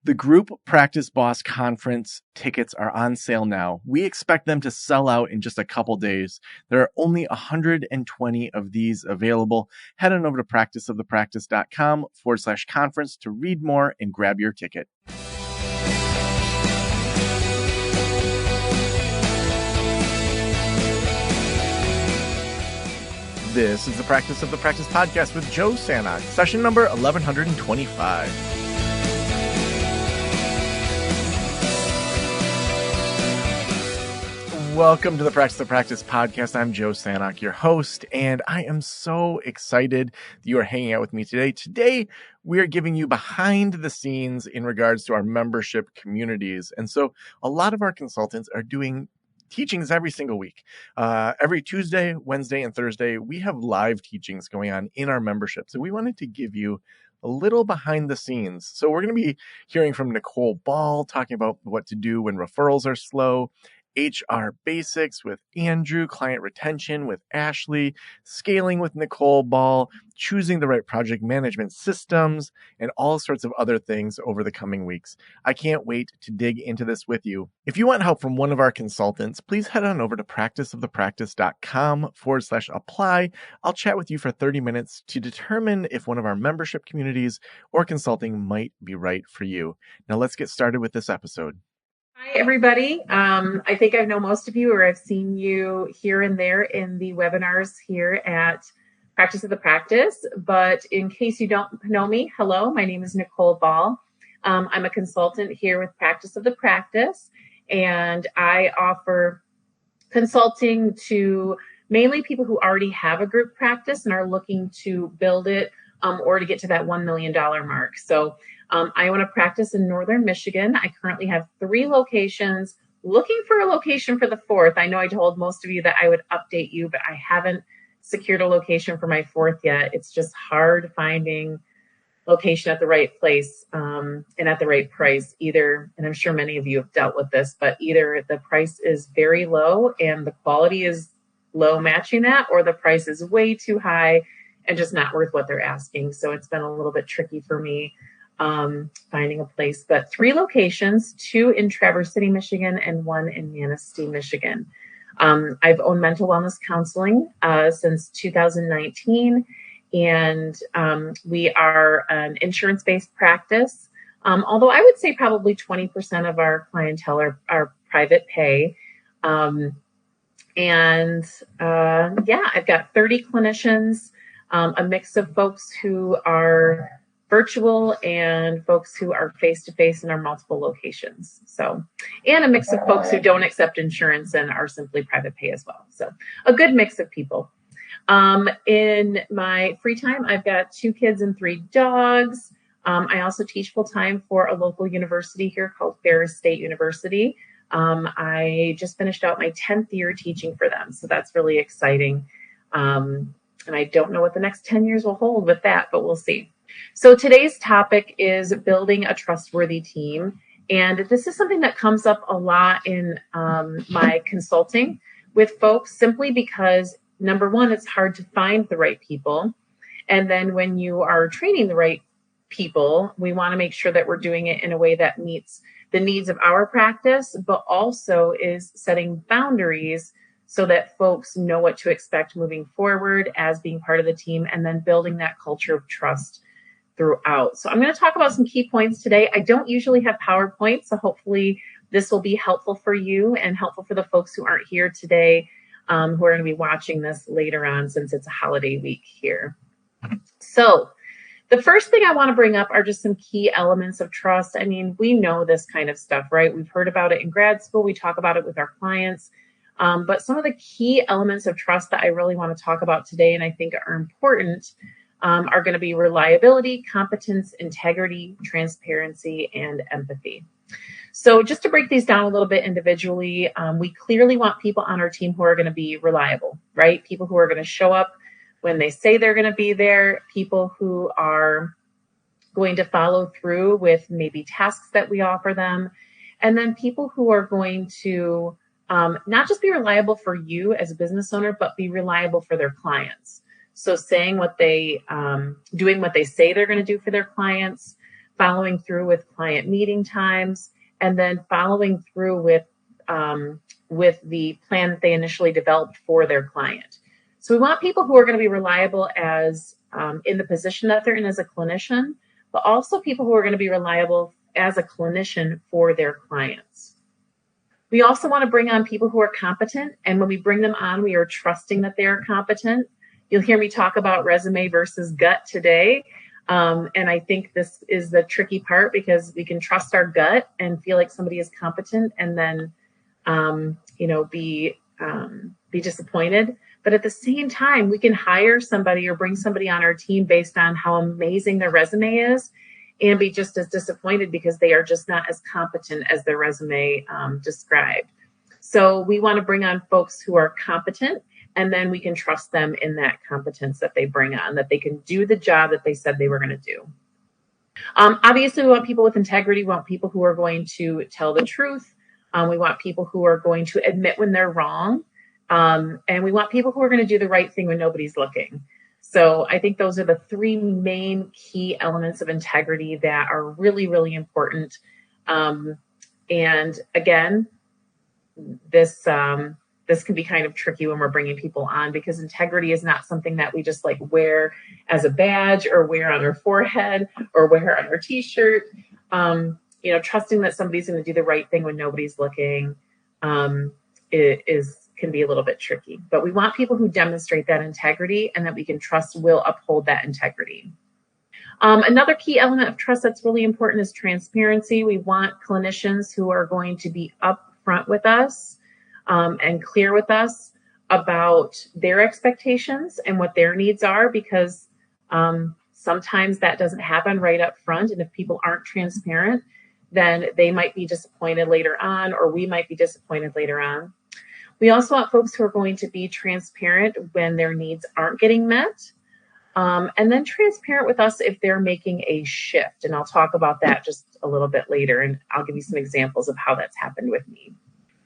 The Group Practice Boss Conference tickets are on sale now. We expect them to sell out in just a couple days. There are only 120 of these available. Head on over to practiceofthepractice.com/conference to read more and grab your ticket. This is the Practice of the Practice podcast with Joe Sanok, session number 1125. Welcome to the Practice of Practice podcast. I'm Joe Sanok, your host, and I am so excited that you are hanging out with me today. Today, we are giving you behind the scenes in regards to our membership communities. And so a lot of our consultants are doing teachings every single week. Every Tuesday, Wednesday, and Thursday, we have live teachings going on in our membership. So we wanted to give you a little behind the scenes. So we're going to be hearing from Nicole Ball, talking about what to do when referrals are slow, HR basics with Andrew, client retention with Ashley, scaling with Nicole Ball, choosing the right project management systems, and all sorts of other things over the coming weeks. I can't wait to dig into this with you. If you want help from one of our consultants, please head on over to practiceofthepractice.com/apply. I'll chat with you for 30 minutes to determine if one of our membership communities or consulting might be right for you. Now let's get started with this episode. Hi, everybody. I think I know most of you, or I've seen you here and there in the webinars here at Practice of the Practice. But in case you don't know me, hello, my name is Nicole Ball. I'm a consultant here with Practice of the Practice, and I offer consulting to mainly people who already have a group practice and are looking to build it or to get to that $1 million mark. So I own a practice in Northern Michigan. I currently have 3 locations, looking for a location for the 4th. I know I told most of you that I would update you, but I haven't secured a location for my 4th yet. It's just hard finding location at the right place and at the right price either. And I'm sure many of you have dealt with this, but either the price is very low and the quality is low matching that, or the price is way too high and just not worth what they're asking. So it's been a little bit tricky for me finding a place, but 3 locations, 2 in Traverse City, Michigan, and 1 in Manistee, Michigan. I've owned mental wellness counseling since 2019, and we are an insurance-based practice. Although I would say probably 20% of our clientele are private pay. I've got 30 clinicians, a mix of folks who are virtual and folks who are face-to-face in our multiple locations. So, and a mix of folks who don't accept insurance and are simply private pay as well. So a good mix of people. In my free time, I've got 2 kids and 3 dogs. I also teach full-time for a local university here called Ferris State University. I just finished out my 10th year teaching for them. So that's really exciting. And I don't know what the next 10 years will hold with that, but we'll see. So today's topic is building a trustworthy team. And this is something that comes up a lot in my consulting with folks, simply because, number one, it's hard to find the right people. And then when you are training the right people, we want to make sure that we're doing it in a way that meets the needs of our practice, but also is setting boundaries so that folks know what to expect moving forward as being part of the team, and then building that culture of trust throughout. So I'm going to talk about some key points today. I don't usually have PowerPoint, so hopefully this will be helpful for you and helpful for the folks who aren't here today, who are going to be watching this later on since it's a holiday week here. So the first thing I want to bring up are just some key elements of trust. I mean, we know this kind of stuff, right? We've heard about it in grad school. We talk about it with our clients. But some of the key elements of trust that I really want to talk about today, and I think are important, are going to be reliability, competence, integrity, transparency, and empathy. So just to break these down a little bit individually, we clearly want people on our team who are going to be reliable, right? People who are going to show up when they say they're going to be there, people who are going to follow through with maybe tasks that we offer them, and then people who are going to not just be reliable for you as a business owner, but be reliable for their clients. So saying what they, doing what they say they're going to do for their clients, following through with client meeting times, and then following through with the plan that they initially developed for their client. So we want people who are going to be reliable as in the position that they're in as a clinician, but also people who are going to be reliable as a clinician for their clients. We also want to bring on people who are competent, and when we bring them on, we are trusting that they are competent. You'll hear me talk about resume versus gut today. And I think this is the tricky part, because we can trust our gut and feel like somebody is competent and then, be disappointed. But at the same time, we can hire somebody or bring somebody on our team based on how amazing their resume is and be just as disappointed because they are just not as competent as their resume described. So we want to bring on folks who are competent, and then we can trust them in that competence that they bring on, that they can do the job that they said they were going to do. Obviously, we want people with integrity. We want people who are going to tell the truth. We want people who are going to admit when they're wrong. And we want people who are going to do the right thing when nobody's looking. So I think those are the three main key elements of integrity that are really, really important. And again, this can be kind of tricky when we're bringing people on, because integrity is not something that we just like wear as a badge or wear on our forehead or wear on our t-shirt. Trusting that somebody's going to do the right thing when nobody's looking can be a little bit tricky. But we want people who demonstrate that integrity and that we can trust will uphold that integrity. Another key element of trust that's really important is transparency. We want clinicians who are going to be upfront with us and clear with us about their expectations and what their needs are, because sometimes that doesn't happen right up front. And if people aren't transparent, then they might be disappointed later on, or we might be disappointed later on. We also want folks who are going to be transparent when their needs aren't getting met, and then transparent with us if they're making a shift. And I'll talk about that just a little bit later, and I'll give you some examples of how that's happened with me.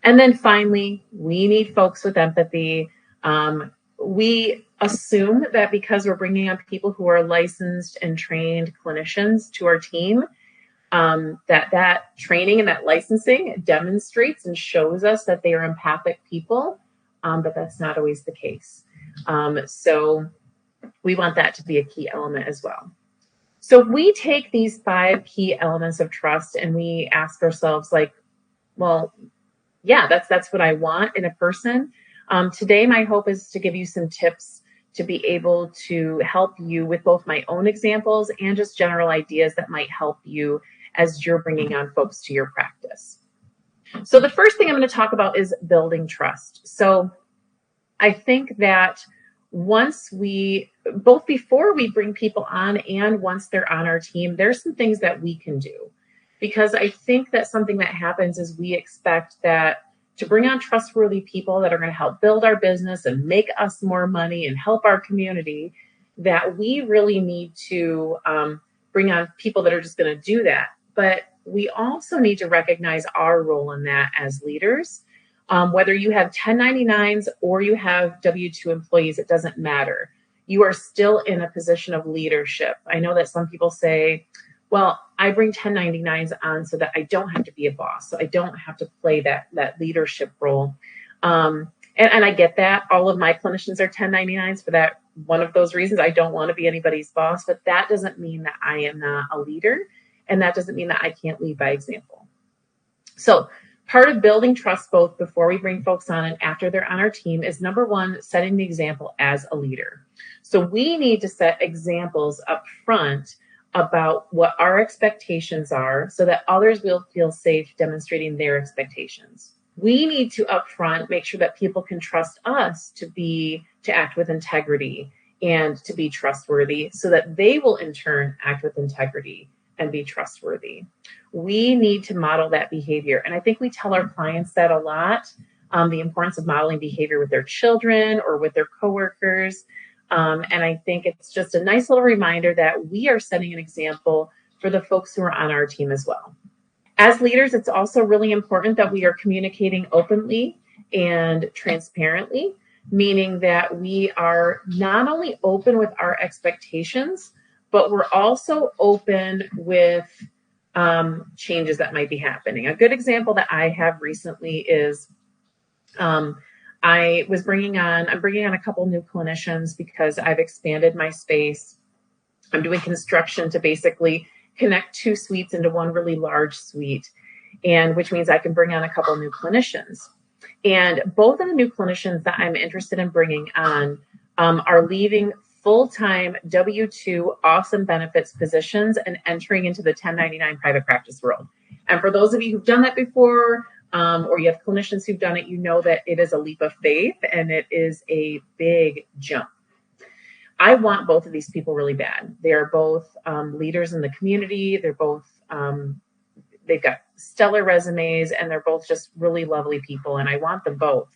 And then finally, we need folks with empathy. We assume that because we're bringing on people who are licensed and trained clinicians to our team, that training and that licensing demonstrates and shows us that they are empathic people, but that's not always the case. So we want that to be a key element as well. So if we take these 5 key elements of trust and we ask ourselves, like, well, yeah, that's what I want in a person. Today, my hope is to give you some tips to be able to help you with both my own examples and just general ideas that might help you as you're bringing on folks to your practice. So the first thing I'm going to talk about is building trust. So I think that both before we bring people on and once they're on our team, there's some things that we can do. Because I think that something that happens is we expect that to bring on trustworthy people that are going to help build our business and make us more money and help our community, that we really need to bring on people that are just going to do that. But we also need to recognize our role in that as leaders. Whether you have 1099s or you have W-2 employees, it doesn't matter. You are still in a position of leadership. I know that some people say, well, I bring 1099s on so that I don't have to be a boss, so I don't have to play that leadership role. And I get that. All of my clinicians are 1099s for that one of those reasons. I don't want to be anybody's boss, but that doesn't mean that I am not a leader, and that doesn't mean that I can't lead by example. So part of building trust, both before we bring folks on and after they're on our team, is number one, setting the example as a leader. So we need to set examples up front about what our expectations are so that others will feel safe demonstrating their expectations. We need to upfront make sure that people can trust us to act with integrity and to be trustworthy so that they will in turn act with integrity and be trustworthy. We need to model that behavior. And I think we tell our clients that a lot, the importance of modeling behavior with their children or with their coworkers. And I think it's just a nice little reminder that we are setting an example for the folks who are on our team as well. As leaders, it's also really important that we are communicating openly and transparently, meaning that we are not only open with our expectations, but we're also open with changes that might be happening. A good example that I have recently is I'm bringing on a couple new clinicians because I've expanded my space. I'm doing construction to basically connect 2 suites into one really large suite, and which means I can bring on a couple new clinicians. And both of the new clinicians that I'm interested in bringing on are leaving full-time W-2 awesome benefits positions and entering into the 1099 private practice world. And for those of you who've done that before, or you have clinicians who've done it, you know that it is a leap of faith and it is a big jump. I want both of these people really bad. They are both leaders in the community. They're both, they've got stellar resumes, and they're both just really lovely people, and I want them both.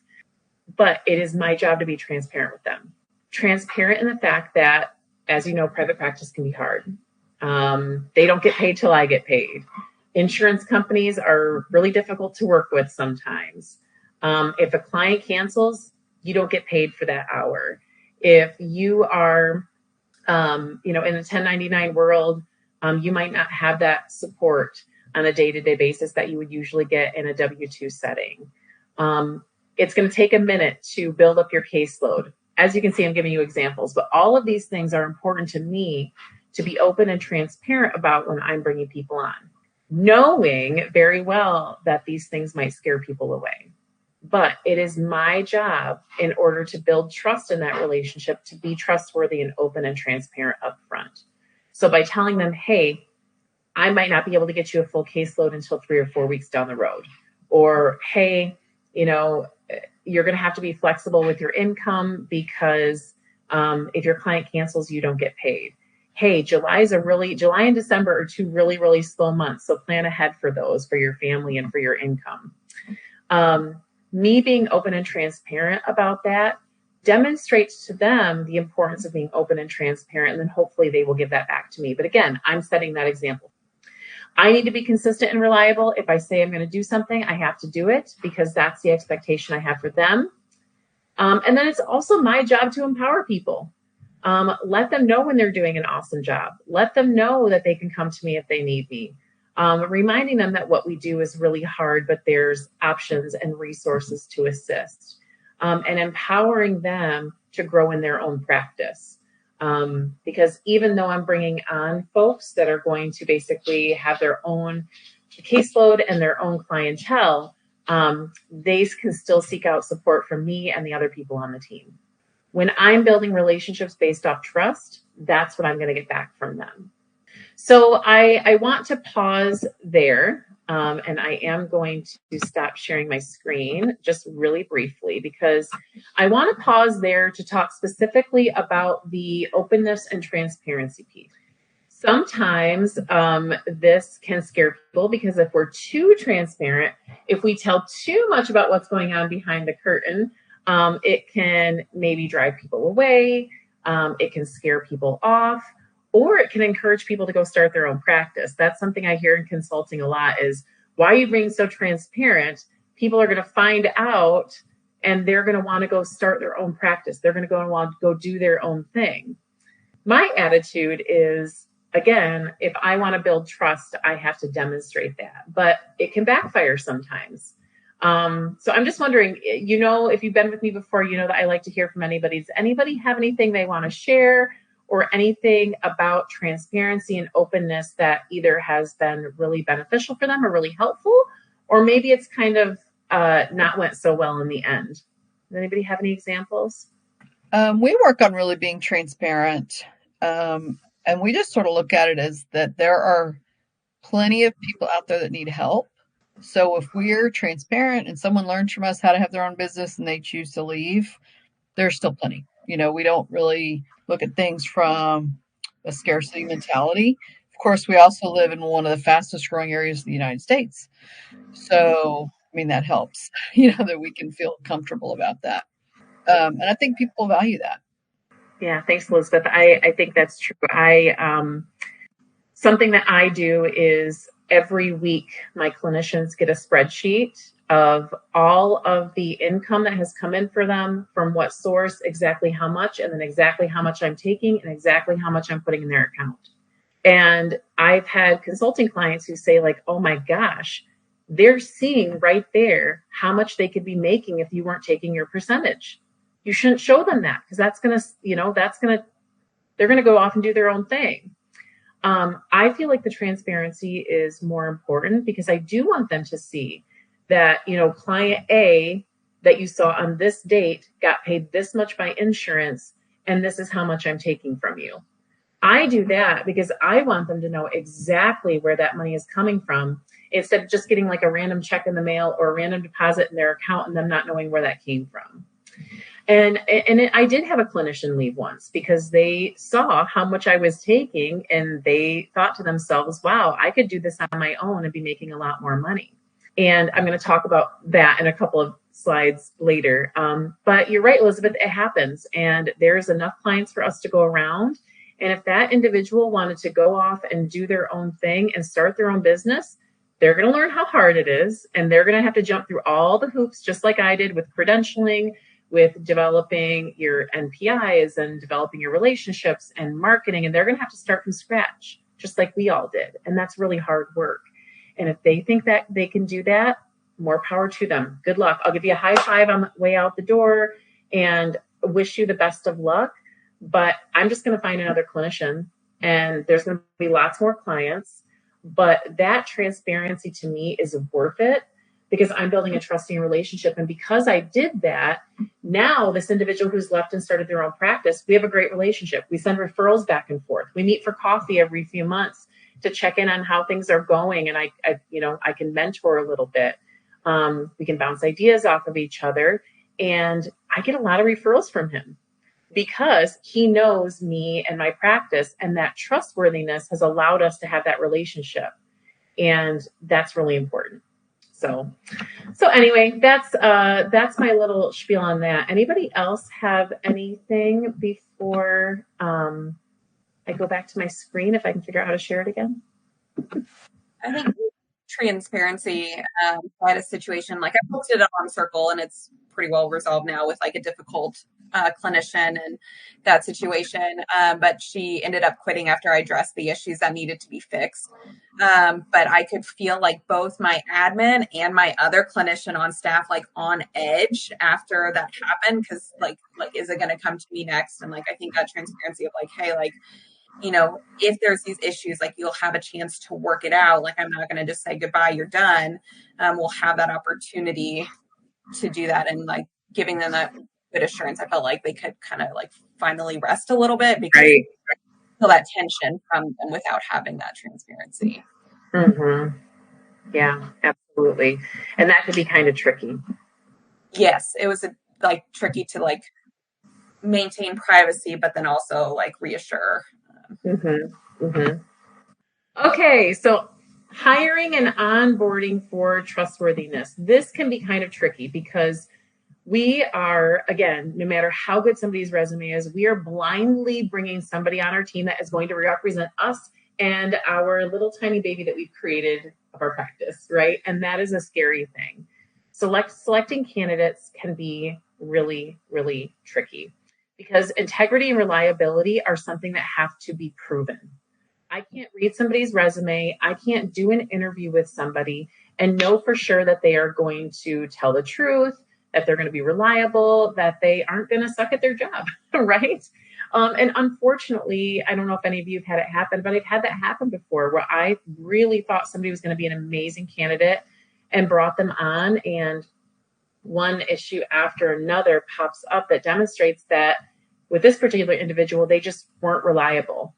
But it is my job to be transparent with them. Transparent in the fact that, as you know, private practice can be hard. They don't get paid till I get paid. Insurance companies are really difficult to work with sometimes. If a client cancels, you don't get paid for that hour. If you are, in the 1099 world, you might not have that support on a day-to-day basis that you would usually get in a W-2 setting. It's going to take a minute to build up your caseload. As you can see, I'm giving you examples, but all of these things are important to me to be open and transparent about when I'm bringing people on, knowing very well that these things might scare people away. But it is my job, in order to build trust in that relationship, to be trustworthy and open and transparent up front. So by telling them, hey, I might not be able to get you a full caseload until 3 or 4 weeks down the road. Or, hey, you're going to have to be flexible with your income because if your client cancels, you don't get paid. Hey, July and December are 2 really, really slow months. So plan ahead for those, for your family and for your income. Me being open and transparent about that demonstrates to them the importance of being open and transparent. And then hopefully they will give that back to me. But again, I'm setting that example. I need to be consistent and reliable. If I say I'm going to do something, I have to do it, because that's the expectation I have for them. And then it's also my job to empower people. Let them know when they're doing an awesome job. Let them know that they can come to me if they need me. Reminding them that what we do is really hard, but there's options and resources to assist. And empowering them to grow in their own practice. Because even though I'm bringing on folks that are going to basically have their own caseload and their own clientele, they can still seek out support from me and the other people on the team. When I'm building relationships based off trust, that's what I'm going to get back from them. So I want to pause there, and I am going to stop sharing my screen just really briefly, because I want to pause there to talk specifically about the openness and transparency piece. Sometimes this can scare people, because if we're too transparent, if we tell too much about what's going on behind the curtain, it can maybe drive people away. It can scare people off. Or it can encourage people to go start their own practice. That's something I hear in consulting a lot, is, why are you being so transparent? People are going to find out and they're going to want to go start their own practice. They're going to go and want to go do their own thing. My attitude is, again, if I want to build trust, I have to demonstrate that. But it can backfire sometimes. So I'm just wondering, if you've been with me before, you know that I like to hear from anybody. Does anybody have anything they want to share, or anything about transparency and openness that either has been really beneficial for them or really helpful, or maybe it's kind of not went so well in the end? Does anybody have any examples? We work on really being transparent, and we just sort of look at it as that there are plenty of people out there that need help. So if we're transparent and someone learns from us how to have their own business and they choose to leave, there's still plenty. We don't really look at things from a scarcity mentality. Of course, we also live in one of the fastest growing areas of the United States. So, that helps, that we can feel comfortable about that. And I think people value that. Yeah, thanks, Elizabeth. I think that's true. Something that I do is, every week my clinicians get a spreadsheet of all of the income that has come in for them, from what source, exactly how much, and then exactly how much I'm taking and exactly how much I'm putting in their account. And I've had consulting clients who say, like, oh my gosh, they're seeing right there how much they could be making if you weren't taking your percentage. You shouldn't show them that, because that's going to, they're going to go off and do their own thing. I feel like the transparency is more important, because I do want them to see that, client A that you saw on this date got paid this much by insurance, and this is how much I'm taking from you. I do that because I want them to know exactly where that money is coming from, instead of just getting like a random check in the mail or a random deposit in their account and them not knowing where that came from. And I did have a clinician leave once because they saw how much I was taking, and they thought to themselves, wow, I could do this on my own and be making a lot more money. And I'm going to talk about that in a couple of slides later. But you're right, Elizabeth, it happens. And there's enough clients for us to go around. And if that individual wanted to go off and do their own thing and start their own business, they're going to learn how hard it is. And they're going to have to jump through all the hoops, just like I did with credentialing, with developing your NPIs and developing your relationships and marketing. And they're going to have to start from scratch, just like we all did. And that's really hard work. And if they think that they can do that, more power to them. Good luck. I'll give you a high five on the way out the door and wish you the best of luck. But I'm just going to find another clinician, and there's going to be lots more clients. But that transparency to me is worth it, because I'm building a trusting relationship. And because I did that, now this individual who's left and started their own practice, we have a great relationship. We send referrals back and forth. We meet for coffee every few months to check in on how things are going. And I can mentor a little bit. We can bounce ideas off of each other. And I get a lot of referrals from him, because he knows me and my practice, and that trustworthiness has allowed us to have that relationship. And that's really important. So anyway, that's my little spiel on that. Anybody else have anything before I go back to my screen, if I can figure out how to share it again? I think transparency. I had a situation, like, I posted it on Circle, and it's pretty well resolved now, with like a difficult clinician and that situation. But she ended up quitting after I addressed the issues that needed to be fixed. But I could feel like both my admin and my other clinician on staff, like, on edge after that happened. Cause like, is it going to come to me next? And like, I think that transparency of like, hey, like, if there's these issues, like, you'll have a chance to work it out. Like, I'm not going to just say goodbye, you're done. We'll have that opportunity to do that, and like giving them that good assurance. I felt like they could kind of like finally rest a little bit, because Right. feel that tension from them without having that transparency. Mm-hmm. Yeah, absolutely. And that could be kind of tricky. Yes, it was like tricky to like maintain privacy, but then also like reassure. Mm-hmm. Mm-hmm. Okay, so hiring and onboarding for trustworthiness. This can be kind of tricky, because we are, again, no matter how good somebody's resume is, we are blindly bringing somebody on our team that is going to represent us and our little tiny baby that we've created of our practice, right? And that is a scary thing. Selecting candidates can be really, really tricky, because integrity and reliability are something that have to be proven. I can't read somebody's resume. I can't do an interview with somebody and know for sure that they are going to tell the truth, that they're going to be reliable, that they aren't going to suck at their job, right? And unfortunately, I don't know if any of you have had it happen, but I've had that happen before, where I really thought somebody was going to be an amazing candidate and brought them on, and one issue after another pops up that demonstrates that with this particular individual, they just weren't reliable.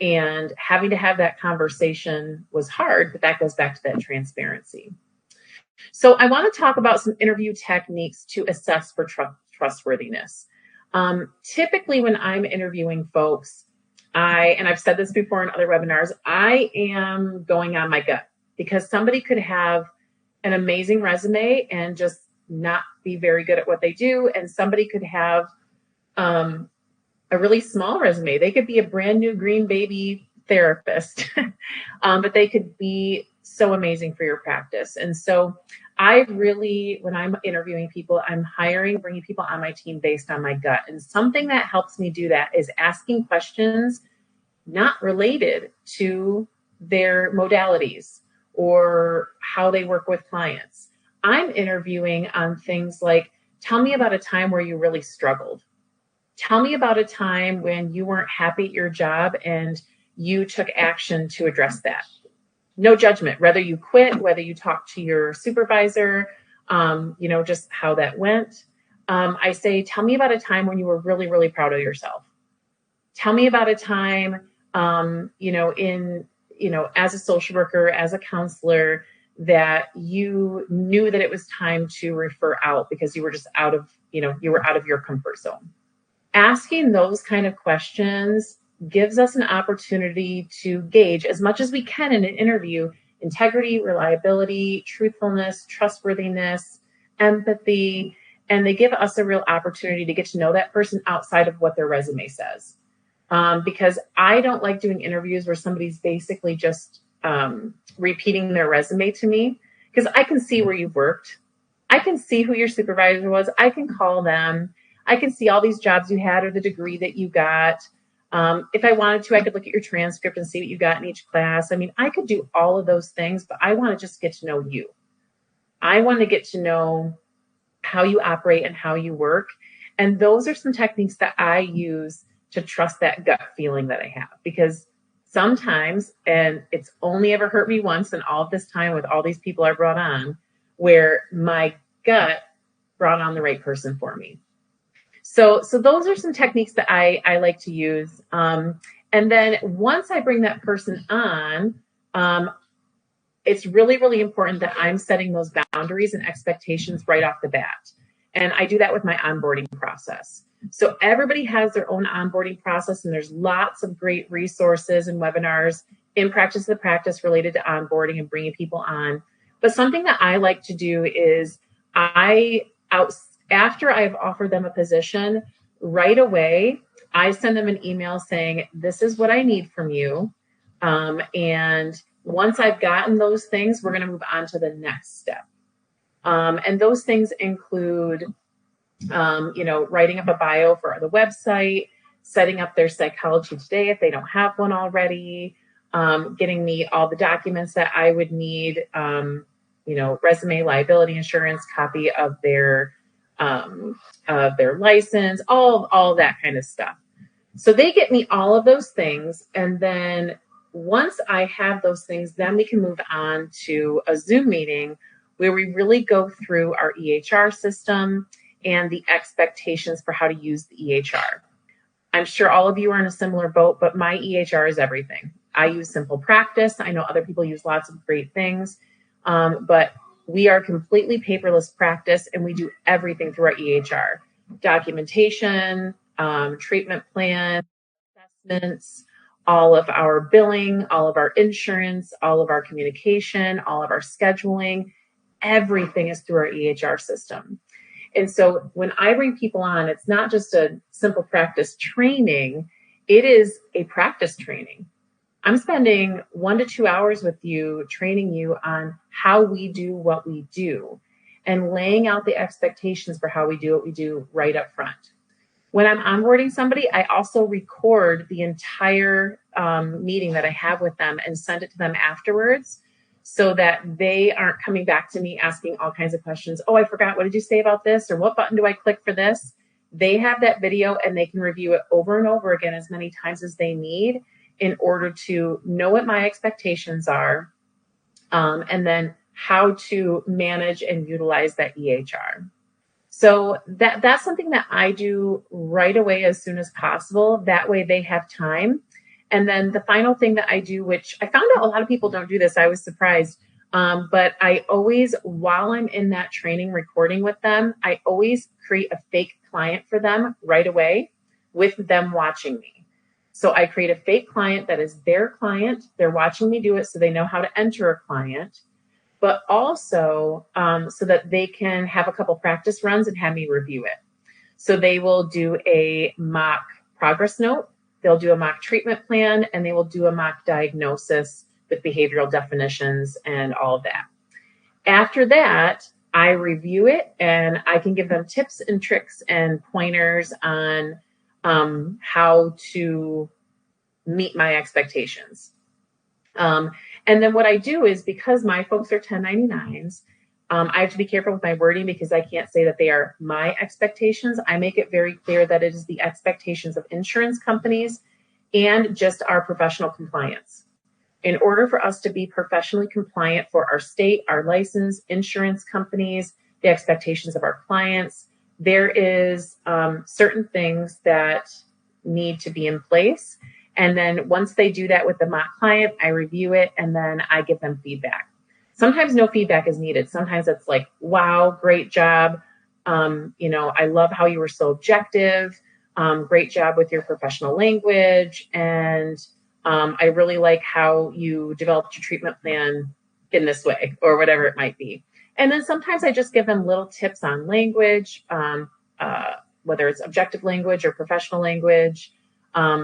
And having to have that conversation was hard, but that goes back to that transparency. So I want to talk about some interview techniques to assess for trustworthiness. Typically, when I'm interviewing folks, and I've said this before in other webinars, I am going on my gut, because somebody could have an amazing resume and just not be very good at what they do. And somebody could have a really small resume. They could be a brand new green baby therapist, but they could be so amazing for your practice. And so I really, when I'm interviewing people, I'm bringing people on my team based on my gut. And something that helps me do that is asking questions not related to their modalities or how they work with clients. I'm interviewing on things like, tell me about a time where you really struggled. Tell me about a time when you weren't happy at your job and you took action to address that. No judgment, whether you quit, whether you talked to your supervisor, just how that went. I say, tell me about a time when you were really, really proud of yourself. Tell me about a time, as a social worker, as a counselor, that you knew that it was time to refer out because you were just out of your comfort zone. Asking those kind of questions gives us an opportunity to gauge as much as we can in an interview: integrity, reliability, truthfulness, trustworthiness, empathy, and they give us a real opportunity to get to know that person outside of what their resume says. Because I don't like doing interviews where somebody's basically just repeating their resume to me, because I can see where you've worked. I can see who your supervisor was. I can call them. I can see all these jobs you had or the degree that you got. If I wanted to, I could look at your transcript and see what you got in each class. I mean, I could do all of those things, but I want to just get to know you. I want to get to know how you operate and how you work. And those are some techniques that I use to trust that gut feeling that I have, because sometimes, and it's only ever hurt me once in all of this time with all these people I brought on, where my gut brought on the right person for me. So those are some techniques that I like to use. And then once I bring that person on, it's really, really important that I'm setting those boundaries and expectations right off the bat. And I do that with my onboarding process. So everybody has their own onboarding process, and there's lots of great resources and webinars in Practice the Practice related to onboarding and bringing people on. But something that I like to do is after I've offered them a position, right away, I send them an email saying, this is what I need from you. And once I've gotten those things, we're going to move on to the next step. And those things include, writing up a bio for the website, setting up their Psychology Today if they don't have one already, getting me all the documents that I would need, resume, liability insurance, copy of their license, all that kind of stuff. So they get me all of those things. And then once I have those things, then we can move on to a Zoom meeting where we really go through our EHR system and the expectations for how to use the EHR. I'm sure all of you are in a similar boat, but my EHR is everything. I use Simple Practice. I know other people use lots of great things, but we are completely paperless practice, and we do everything through our EHR. Documentation, treatment plan, assessments, all of our billing, all of our insurance, all of our communication, all of our scheduling, everything is through our EHR system. And so when I bring people on, it's not just a Simple Practice training, it is a practice training. I'm spending 1 to 2 hours with you, training you on how we do what we do and laying out the expectations for how we do what we do right up front. When I'm onboarding somebody, I also record the entire meeting that I have with them and send it to them afterwards so that they aren't coming back to me asking all kinds of questions. Oh, I forgot. What did you say about this? Or what button do I click for this? They have that video and they can review it over and over again as many times as they need in order to know what my expectations are, and then how to manage and utilize that EHR. So that's something that I do right away as soon as possible. That way they have time. And then the final thing that I do, which I found out a lot of people don't do this, I was surprised. But I always, while I'm in that training recording with them, I always create a fake client for them right away with them watching me. So I create a fake client that is their client. They're watching me do it so they know how to enter a client, but also so that they can have a couple practice runs and have me review it. So they will do a mock progress note, they'll do a mock treatment plan, and they will do a mock diagnosis with behavioral definitions and all of that. After that, I review it and I can give them tips and tricks and pointers on how to meet my expectations. And then what I do is, because my folks are 1099s, I have to be careful with my wording because I can't say that they are my expectations. I make it very clear that it is the expectations of insurance companies and just our professional compliance. In order for us to be professionally compliant for our state, our license, insurance companies, the expectations of our clients, there is certain things that need to be in place. And then once they do that with the mock client, I review it and then I give them feedback. Sometimes no feedback is needed. Sometimes it's like, wow, great job. I love how you were so objective. Great job with your professional language. And I really like how you developed your treatment plan in this way, or whatever it might be. And then sometimes I just give them little tips on language, whether it's objective language or professional language.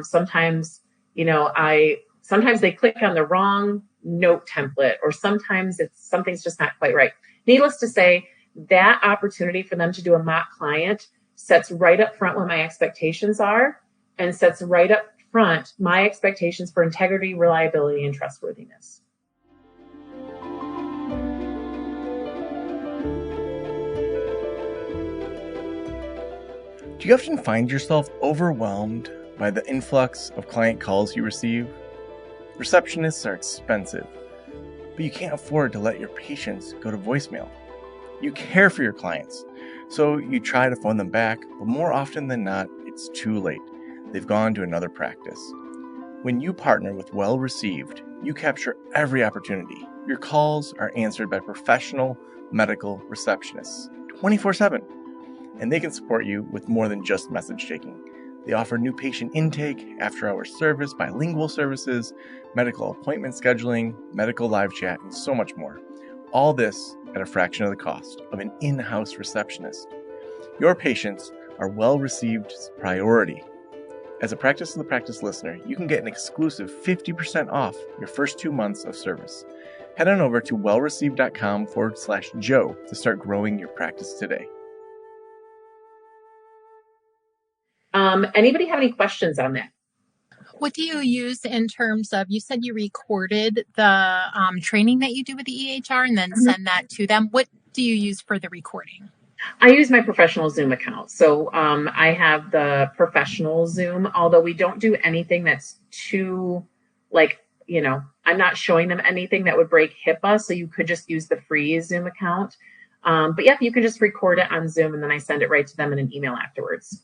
Sometimes they click on the wrong note template, or sometimes something's just not quite right. Needless to say, that opportunity for them to do a mock client sets right up front what my expectations are, and sets right up front my expectations for integrity, reliability, and trustworthiness. Do you often find yourself overwhelmed by the influx of client calls you receive? Receptionists are expensive, but you can't afford to let your patients go to voicemail. You care for your clients, so you try to phone them back, but more often than not, it's too late. They've gone to another practice. When you partner with Well Received, you capture every opportunity. Your calls are answered by professional medical receptionists 24/7, and they can support you with more than just message taking. They offer new patient intake, after-hours service, bilingual services, medical appointment scheduling, medical live chat, and so much more. All this at a fraction of the cost of an in-house receptionist. Your patients are Well Received's priority. As a Practice of the Practice listener, you can get an exclusive 50% off your first 2 months of service. Head on over to wellreceived.com/Joe to start growing your practice today. Anybody have any questions on that? What do you use in terms of, you said you recorded the training that you do with the EHR and then send that to them. What do you use for the recording? I use my professional Zoom account. So I have the professional Zoom, although we don't do anything that's too, I'm not showing them anything that would break HIPAA. So you could just use the free Zoom account. But yeah, you can just record it on Zoom and then I send it right to them in an email afterwards.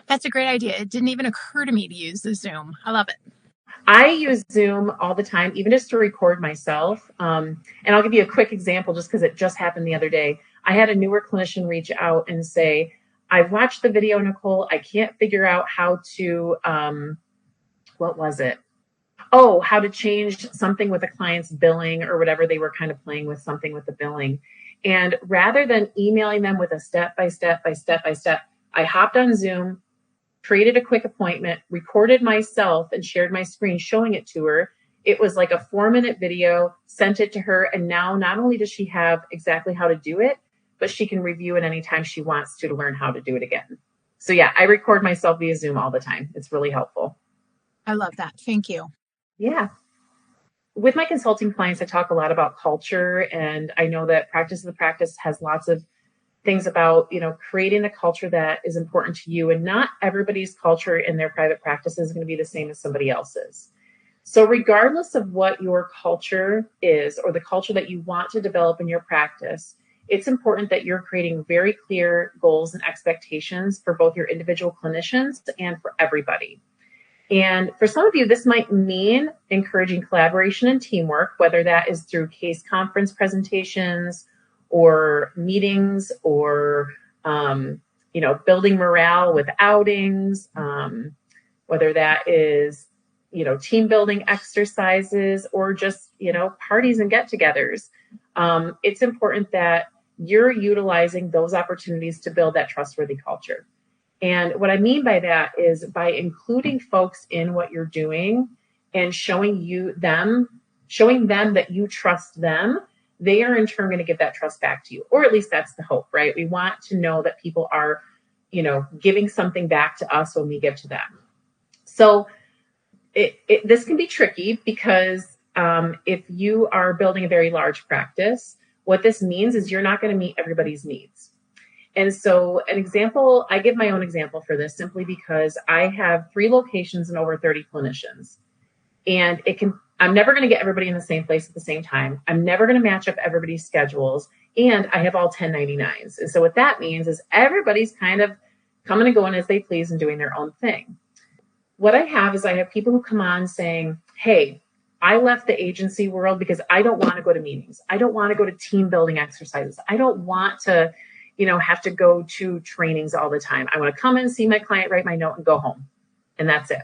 That's a great idea. It didn't even occur to me to use the Zoom. I love it. I use Zoom all the time, even just to record myself. And I'll give you a quick example just because it just happened the other day. I had a newer clinician reach out and say, I've watched the video, Nicole. I can't figure out how to, what was it? Oh, how to change something with a client's billing or whatever. They were kind of playing with something with the billing. And rather than emailing them with a step-by-step, I hopped on Zoom, created a quick appointment, recorded myself and shared my screen showing it to her. It was like a 4-minute video, sent it to her. And now not only does she have exactly how to do it, but she can review it anytime she wants to learn how to do it again. So yeah, I record myself via Zoom all the time. It's really helpful. I love that. Thank you. Yeah. With my consulting clients, I talk a lot about culture. And I know that Practice of the Practice has lots of things about, creating a culture that is important to you. And not everybody's culture in their private practice is going to be the same as somebody else's. So regardless of what your culture is or the culture that you want to develop in your practice, it's important that you're creating very clear goals and expectations for both your individual clinicians and for everybody. And for some of you, this might mean encouraging collaboration and teamwork, whether that is through case conference presentations or meetings or, building morale with outings, whether that is, team building exercises or just, parties and get-togethers. It's important that you're utilizing those opportunities to build that trustworthy culture. And what I mean by that is by including folks in what you're doing and showing them showing them that you trust them, they are in turn going to give that trust back to you. Or at least that's the hope, right? We want to know that people are, giving something back to us when we give to them. So this can be tricky because if you are building a very large practice, what this means is you're not going to meet everybody's needs. And so I give my own example for this simply because I have 3 locations and over 30 clinicians. And I'm never going to get everybody in the same place at the same time. I'm never going to match up everybody's schedules. And I have all 1099s. And so what that means is everybody's kind of coming and going as they please and doing their own thing. What I have people who come on saying, hey, I left the agency world because I don't want to go to meetings. I don't want to go to team building exercises. I don't want to, have to go to trainings all the time. I want to come in, see my client, write my note, and go home. And that's it.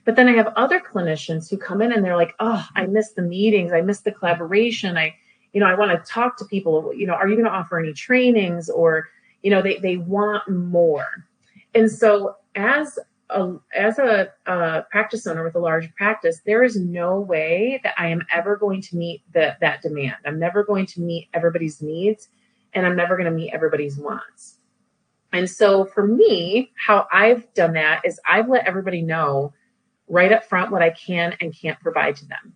But then I have other clinicians who come in and they're like, oh, I miss the meetings. I miss the collaboration. I want to talk to people. Are you going to offer any trainings? Or, they want more. And so as a practice owner with a large practice, there is no way that I am ever going to meet that demand. I'm never going to meet everybody's needs, and I'm never going to meet everybody's wants. And so for me, how I've done that is I've let everybody know right up front what I can and can't provide to them.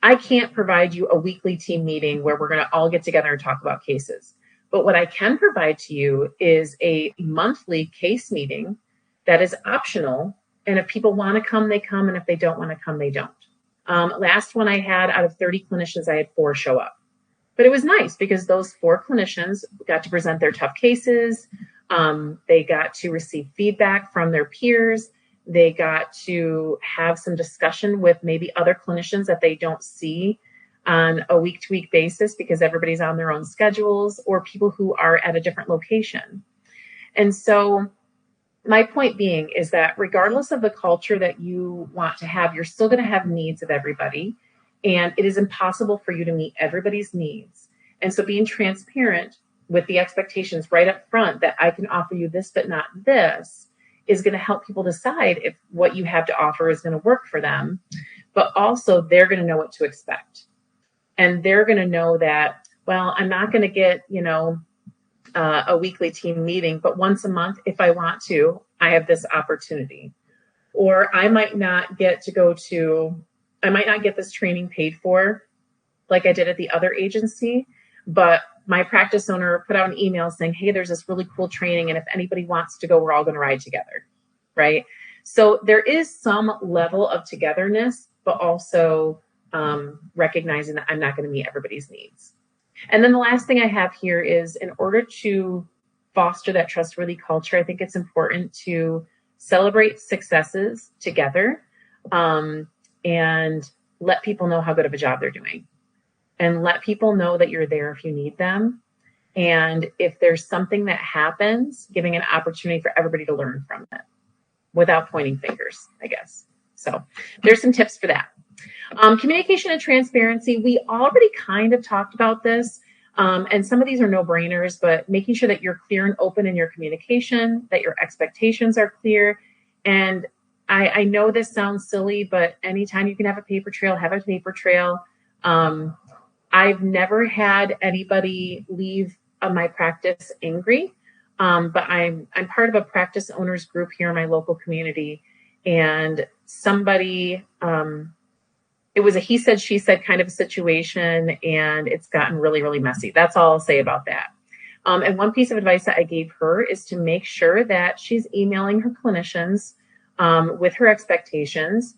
I can't provide you a weekly team meeting where we're going to all get together and talk about cases. But what I can provide to you is a monthly case meeting that is optional. And if people want to come, they come. And if they don't want to come, they don't. Last one I had, out of 30 clinicians, I had 4 show up. But it was nice because those 4 clinicians got to present their tough cases. They got to receive feedback from their peers. They got to have some discussion with maybe other clinicians that they don't see on a week-to-week basis because everybody's on their own schedules, or people who are at a different location. And so my point being is that regardless of the culture that you want to have, you're still going to have needs of everybody. And it is impossible for you to meet everybody's needs. And so being transparent with the expectations right up front that I can offer you this, but not this, is going to help people decide if what you have to offer is going to work for them. But also they're going to know what to expect. And they're going to know that, well, I'm not going to get, a weekly team meeting, but once a month, if I want to, I have this opportunity. Or I might not get this training paid for like I did at the other agency, but my practice owner put out an email saying, hey, there's this really cool training. And if anybody wants to go, we're all going to ride together. Right. So there is some level of togetherness, but also recognizing that I'm not going to meet everybody's needs. And then the last thing I have here is, in order to foster that trustworthy culture, I think it's important to celebrate successes together, and let people know how good of a job they're doing, and let people know that you're there if you need them. And if there's something that happens, giving an opportunity for everybody to learn from it without pointing fingers, I guess. So there's some tips for that. Communication and transparency. We already kind of talked about this. And some of these are no-brainers, but making sure that you're clear and open in your communication, that your expectations are clear. And I know this sounds silly, but anytime you can have a paper trail, have a paper trail. I've never had anybody leave my practice angry, but I'm part of a practice owners group here in my local community, and somebody, it was a he said, she said kind of a situation, and it's gotten really, really messy. That's all I'll say about that. And one piece of advice that I gave her is to make sure that she's emailing her clinicians with her expectations,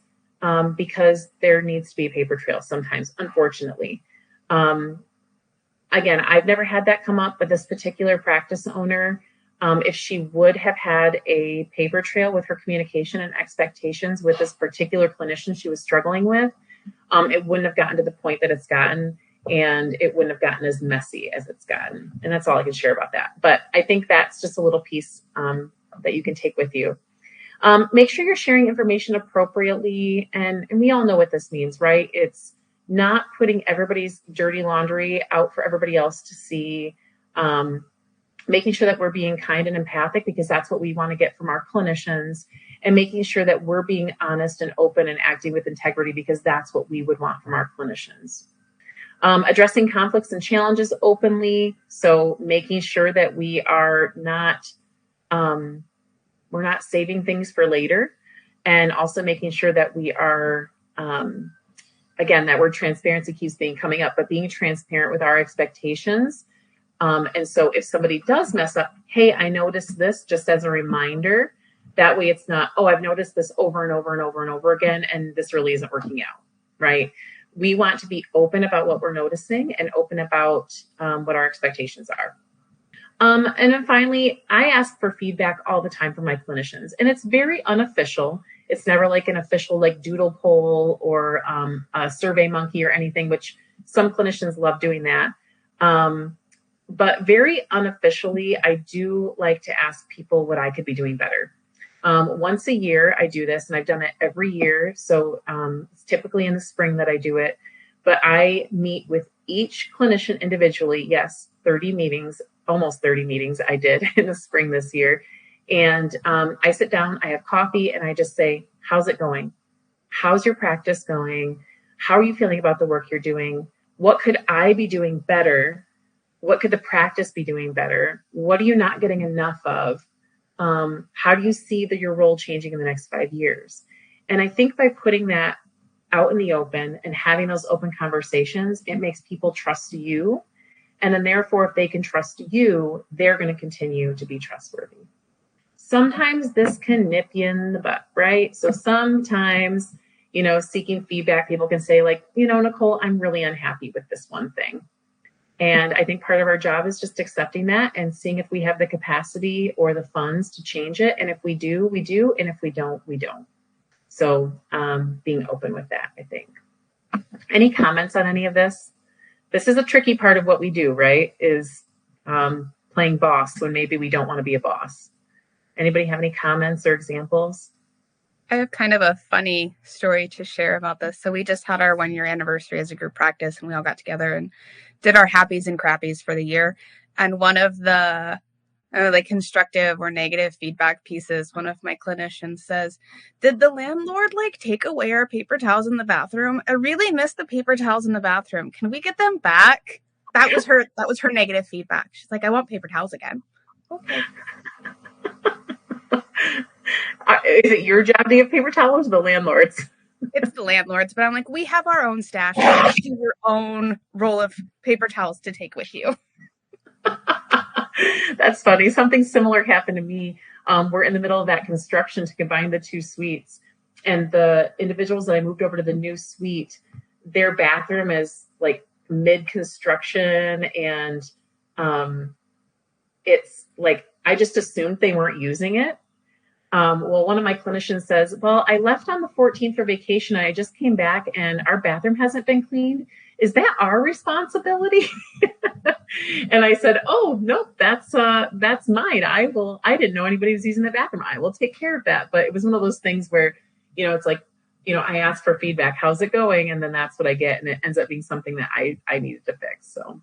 because there needs to be a paper trail sometimes, unfortunately. Again, I've never had that come up, but this particular practice owner, if she would have had a paper trail with her communication and expectations with this particular clinician she was struggling with, it wouldn't have gotten to the point that it's gotten, and it wouldn't have gotten as messy as it's gotten. And that's all I can share about that. But I think that's just a little piece that you can take with you. Make sure you're sharing information appropriately. And we all know what this means, right? It's not putting everybody's dirty laundry out for everybody else to see. Making sure that we're being kind and empathic, because that's what we want to get from our clinicians. and making sure that we're being honest and open and acting with integrity, because that's what we would want from our clinicians. Addressing conflicts and challenges openly. So making sure that we are not, we're not saving things for later, and also making sure that we are, again, that word transparency keeps coming up, but being transparent with our expectations. And so if somebody does mess up, hey, I noticed this, just as a reminder. That way it's not, oh, I've noticed this over and over and over and over again, and this really isn't working out, right? We want to be open about what we're noticing and open about what our expectations are. And then finally, I ask for feedback all the time from my clinicians, and it's very unofficial. It's never like an official like doodle poll or a survey monkey or anything, which some clinicians love doing that. But very unofficially, I do like to ask people what I could be doing better. Once a year, I do this, and I've done it every year. So it's typically in the spring that I do it. But I meet with each clinician individually. Yes, 30 meetings, almost 30 meetings I did in the spring this year. And I sit down, I have coffee, and I just say, how's it going? How's your practice going? How are you feeling about the work you're doing? What could I be doing better? What could the practice be doing better? What are you not getting enough of? How do you see your role changing in the next 5 years? And I think by putting that out in the open and having those open conversations, it makes people trust you. And then therefore, if they can trust you, they're going to continue to be trustworthy. Sometimes this can nip you in the butt, right? So sometimes, seeking feedback, people can say like, Nicole, I'm really unhappy with this one thing. And I think part of our job is just accepting that and seeing if we have the capacity or the funds to change it. And if we do, we do. And if we don't, we don't. So being open with that, I think. Any comments on any of this? This is a tricky part of what we do, right? Is playing boss when maybe we don't want to be a boss. Anybody have any comments or examples? I have kind of a funny story to share about this. So we just had our 1-year anniversary as a group practice, and we all got together and did our happies and crappies for the year. And one of the like constructive or negative feedback pieces, one of my clinicians says, did the landlord take away our paper towels in the bathroom? I really miss the paper towels in the bathroom. Can we get them back? That was her negative feedback. She's like, I want paper towels again. Okay. Is it your job to give paper towels or the landlord's? It's the landlord's, but I'm like, we have our own stash. You do your own roll of paper towels to take with you. That's funny. Something similar happened to me. We're in the middle of that construction to combine the two suites. And the individuals that I moved over to the new suite, their bathroom is mid-construction. And it's I just assumed they weren't using it. Well, one of my clinicians says, well, I left on the 14th for vacation. I just came back and our bathroom hasn't been cleaned. Is that our responsibility? And I said, oh, no, that's mine. I didn't know anybody was using the bathroom. I will take care of that. But it was one of those things where, it's I ask for feedback. How's it going? And then that's what I get. And it ends up being something that I needed to fix. So.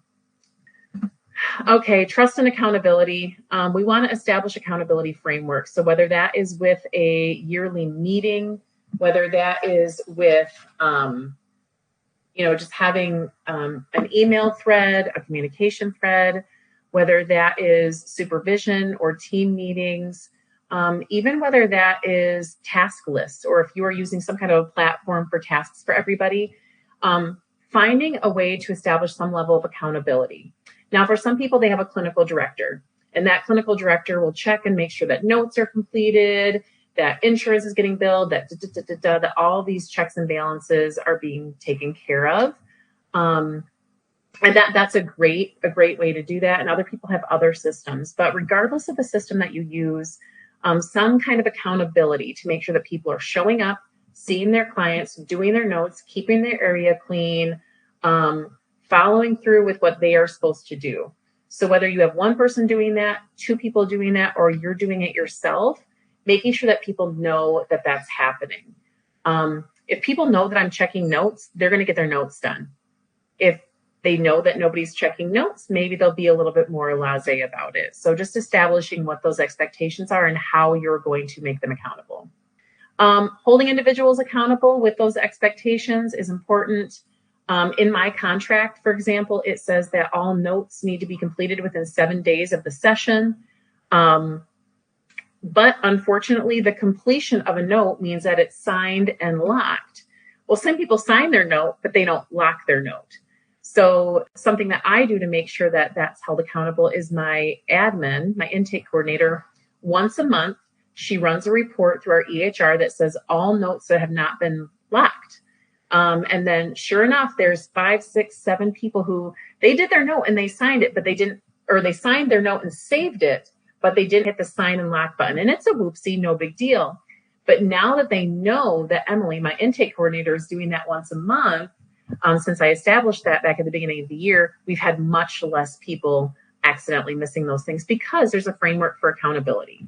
Okay, trust and accountability. We want to establish accountability frameworks. So whether that is with a yearly meeting, whether that is with, just having an email thread, a communication thread, whether that is supervision or team meetings, even whether that is task lists, or if you are using some kind of a platform for tasks for everybody, finding a way to establish some level of accountability. Now, for some people, they have a clinical director, and that clinical director will check and make sure that notes are completed, that insurance is getting billed, that all these checks and balances are being taken care of. And that's a great way to do that. And other people have other systems. But regardless of the system that you use, some kind of accountability to make sure that people are showing up, seeing their clients, doing their notes, keeping their area clean, following through with what they are supposed to do. So whether you have one person doing that, two people doing that, or you're doing it yourself, making sure that people know that that's happening. If people know that I'm checking notes, they're going to get their notes done. If they know that nobody's checking notes, maybe they'll be a little bit more blasé about it. So just establishing what those expectations are and how you're going to make them accountable. Holding individuals accountable with those expectations is important. In my contract, for example, it says that all notes need to be completed within 7 days of the session. But unfortunately, the completion of a note means that it's signed and locked. Well, some people sign their note, but they don't lock their note. So something that I do to make sure that that's held accountable is my admin, my intake coordinator, once a month, she runs a report through our EHR that says all notes that have not been locked. And then sure enough, there's 5, 6, 7 people who they did their note and they signed it, but they didn't, or they signed their note and saved it, but they didn't hit the sign and lock button. And it's a whoopsie, no big deal. But now that they know that Emily, my intake coordinator, is doing that once a month, since I established that back at the beginning of the year, we've had much less people accidentally missing those things because there's a framework for accountability.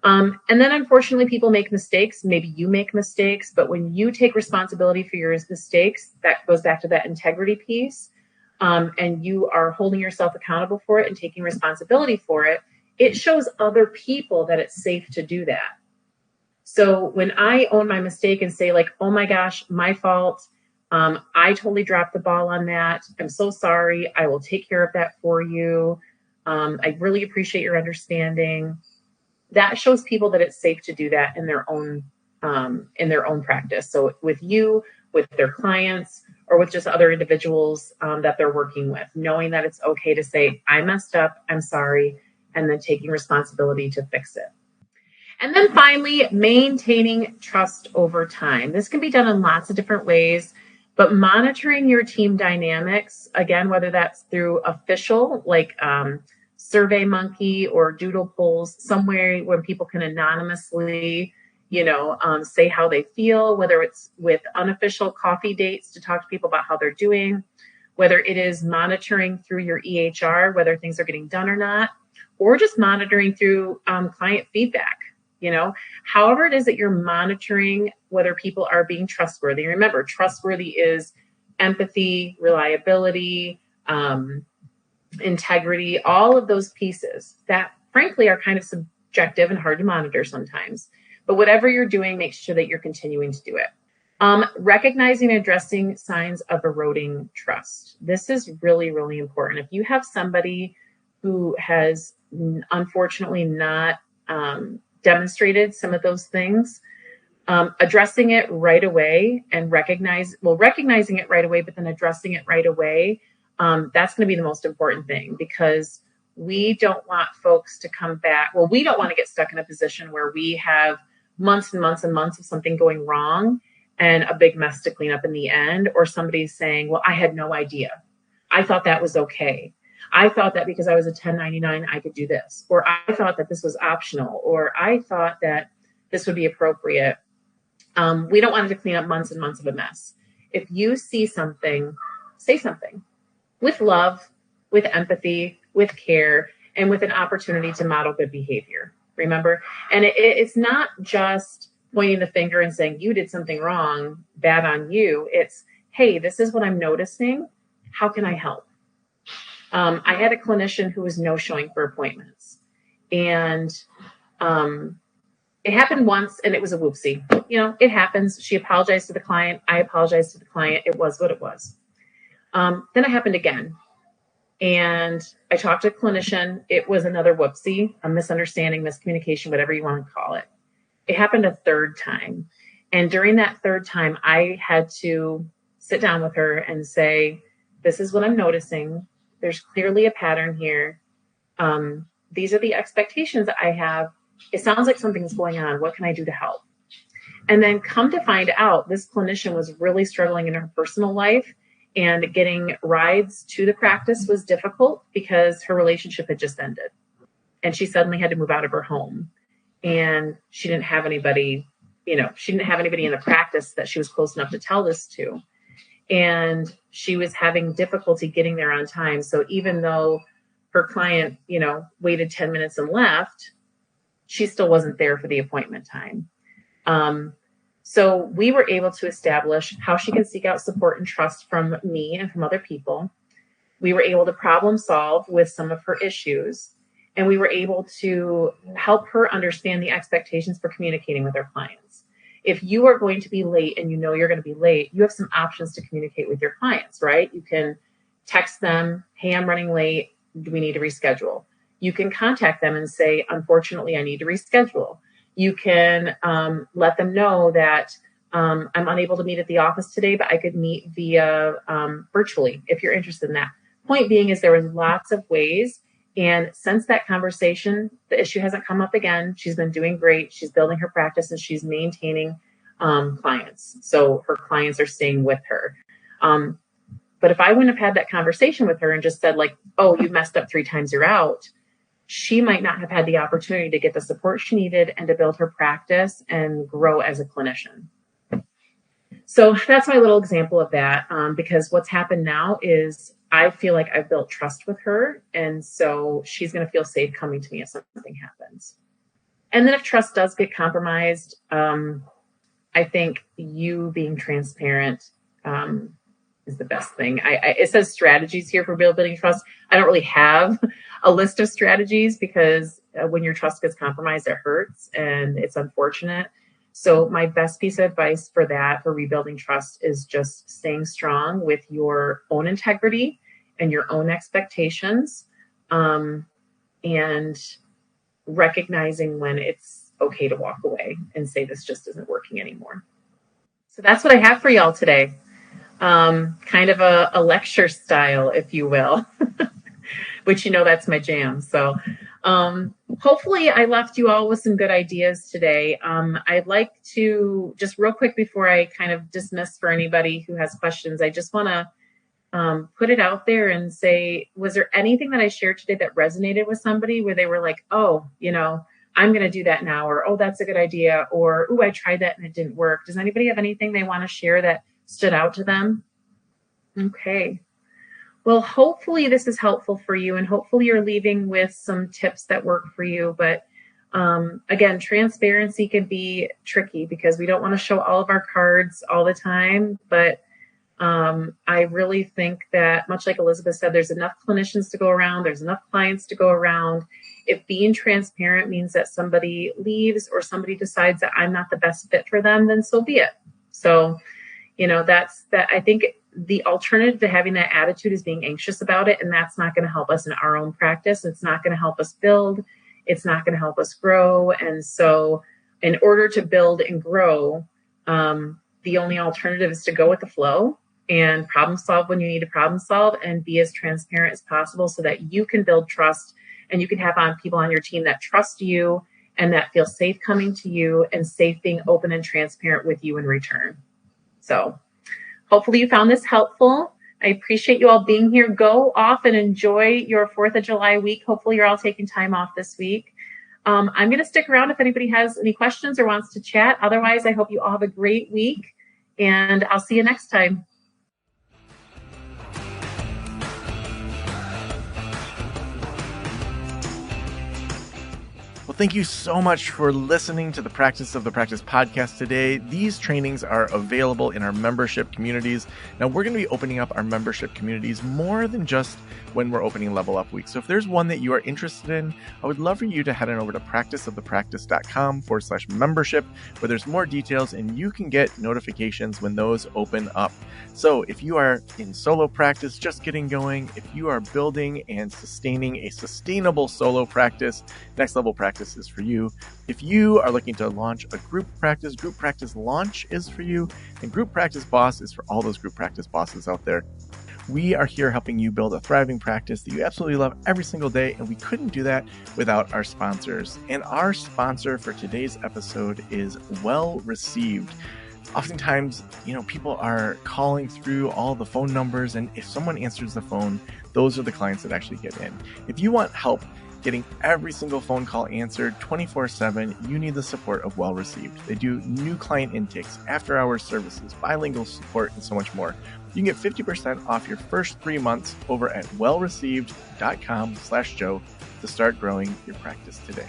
And then unfortunately, people make mistakes. Maybe you make mistakes, but when you take responsibility for your mistakes, that goes back to that integrity piece, and you are holding yourself accountable for it and taking responsibility for it, it shows other people that it's safe to do that. So when I own my mistake and say like, oh my gosh, my fault, I totally dropped the ball on that. I'm so sorry. I will take care of that for you. I really appreciate your understanding. That shows people that it's safe to do that in their own practice. So with you, with their clients, or with just other individuals that they're working with, knowing that it's okay to say, I messed up, I'm sorry, and then taking responsibility to fix it. And then finally, maintaining trust over time. This can be done in lots of different ways, but monitoring your team dynamics, again, whether that's through official, like SurveyMonkey or Doodle polls, somewhere where people can anonymously, say how they feel, whether it's with unofficial coffee dates to talk to people about how they're doing, whether it is monitoring through your EHR, whether things are getting done or not, or just monitoring through client feedback. However it is that you're monitoring whether people are being trustworthy. Remember, trustworthy is empathy, reliability, integrity, all of those pieces that frankly are kind of subjective and hard to monitor sometimes. But whatever you're doing, make sure that you're continuing to do it. Recognizing and addressing signs of eroding trust. This is really, really important. If you have somebody who has unfortunately not demonstrated some of those things, addressing it right away and recognizing it right away, but then addressing it right away, that's going to be the most important thing, because we don't want folks to come back. Well, we don't want to get stuck in a position where we have months and months and months of something going wrong and a big mess to clean up in the end, or somebody's saying, well, I had no idea. I thought that was okay. I thought that because I was a 1099, I could do this, or I thought that this was optional, or I thought that this would be appropriate. We don't want it to clean up months and months of a mess. If you see something, say something with love, with empathy, with care, and with an opportunity to model good behavior. Remember? And it's not just pointing the finger and saying, you did something wrong, bad on you. It's, hey, this is what I'm noticing. How can I help? I had a clinician who was no-showing for appointments, and it happened once, and it was a whoopsie. It happens. She apologized to the client. I apologized to the client. It was what it was. Then it happened again, and I talked to a clinician. It was another whoopsie, a misunderstanding, miscommunication, whatever you want to call it. It happened a third time, and during that third time, I had to sit down with her and say, this is what I'm noticing. There's clearly a pattern here. These are the expectations that I have. It sounds like something's going on. What can I do to help? And then come to find out, this clinician was really struggling in her personal life, and getting rides to the practice was difficult because her relationship had just ended. And she suddenly had to move out of her home. And she didn't have anybody, she didn't have anybody in the practice that she was close enough to tell this to. And she was having difficulty getting there on time. So even though her client, waited 10 minutes and left, she still wasn't there for the appointment time. So we were able to establish how she can seek out support and trust from me and from other people. We were able to problem solve with some of her issues, and we were able to help her understand the expectations for communicating with her clients. if you are going to be late and you know you're going to be late, you have some options to communicate with your clients, right? You can text them, hey, I'm running late. Do we need to reschedule? You can contact them and say, unfortunately, I need to reschedule. You can let them know that I'm unable to meet at the office today, but I could meet via virtually if you're interested in that. Point being is there was lots of ways. And since that conversation, the issue hasn't come up again. She's been doing great. She's building her practice and she's maintaining clients. So her clients are staying with her. But if I wouldn't have had that conversation with her and just said like, oh, you messed up 3 times, you're out, she might not have had the opportunity to get the support she needed and to build her practice and grow as a clinician. So that's my little example of that, because what's happened now is I feel like I've built trust with her. And so she's going to feel safe coming to me if something happens. And then if trust does get compromised, I think you being transparent is the best thing. It says strategies here for building trust. I don't really have a list of strategies because when your trust gets compromised, it hurts and it's unfortunate. So my best piece of advice for that, for rebuilding trust, is just staying strong with your own integrity and your own expectations, and recognizing when it's okay to walk away and say, this just isn't working anymore. So that's what I have for y'all today. Kind of a lecture style, if you will, which, that's my jam. So hopefully I left you all with some good ideas today. I'd like to just real quick before I kind of dismiss for anybody who has questions, I just want to put it out there and say, was there anything that I shared today that resonated with somebody where they were like, oh, I'm going to do that now, or, oh, that's a good idea, or, oh, I tried that and it didn't work. Does anybody have anything they want to share that stood out to them? Okay. Well, hopefully this is helpful for you, and hopefully you're leaving with some tips that work for you. But again, transparency can be tricky because we don't want to show all of our cards all the time. But I really think that, much like Elizabeth said, there's enough clinicians to go around. There's enough clients to go around. If being transparent means that somebody leaves or somebody decides that I'm not the best fit for them, then so be it. So, that's that. I think the alternative to having that attitude is being anxious about it. And that's not going to help us in our own practice. It's not going to help us build. It's not going to help us grow. And so in order to build and grow, the only alternative is to go with the flow and problem solve when you need to problem solve, and be as transparent as possible so that you can build trust and you can have people on your team that trust you and that feel safe coming to you and safe being open and transparent with you in return. So hopefully you found this helpful. I appreciate you all being here. Go off and enjoy your 4th of July week. Hopefully you're all taking time off this week. I'm going to stick around if anybody has any questions or wants to chat. Otherwise, I hope you all have a great week, and I'll see you next time. Well, thank you so much for listening to the Practice of the Practice podcast today. These trainings are available in our membership communities. Now, we're going to be opening up our membership communities more than just when we're opening Level Up Week. So if there's one that you are interested in, I would love for you to head on over to practiceofthepractice.com/membership, where there's more details and you can get notifications when those open up. So if you are in solo practice, just getting going, if you are building and sustaining a sustainable solo practice, Next Level Practice is for you. If you are looking to launch a group practice launch is for you, and Group Practice Boss is for all those group practice bosses out there. We are here helping you build a thriving practice that you absolutely love every single day, and we couldn't do that without our sponsors. And our sponsor for today's episode is Well Received. Oftentimes, people are calling through all the phone numbers, and if someone answers the phone, those are the clients that actually get in. If you want help getting every single phone call answered 24/7, you need the support of Well Received. They do new client intakes, after-hours services, bilingual support, and so much more. You can get 50% off your first 3 months over at wellreceived.com/Joe to start growing your practice today.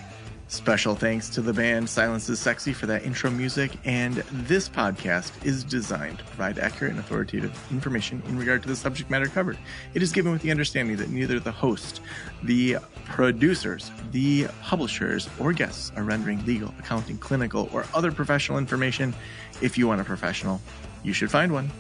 Special thanks to the band Silence is Sexy for that intro music, and this podcast is designed to provide accurate and authoritative information in regard to the subject matter covered. It is given with the understanding that neither the host, the producers, the publishers, or guests are rendering legal, accounting, clinical, or other professional information. If you want a professional, you should find one.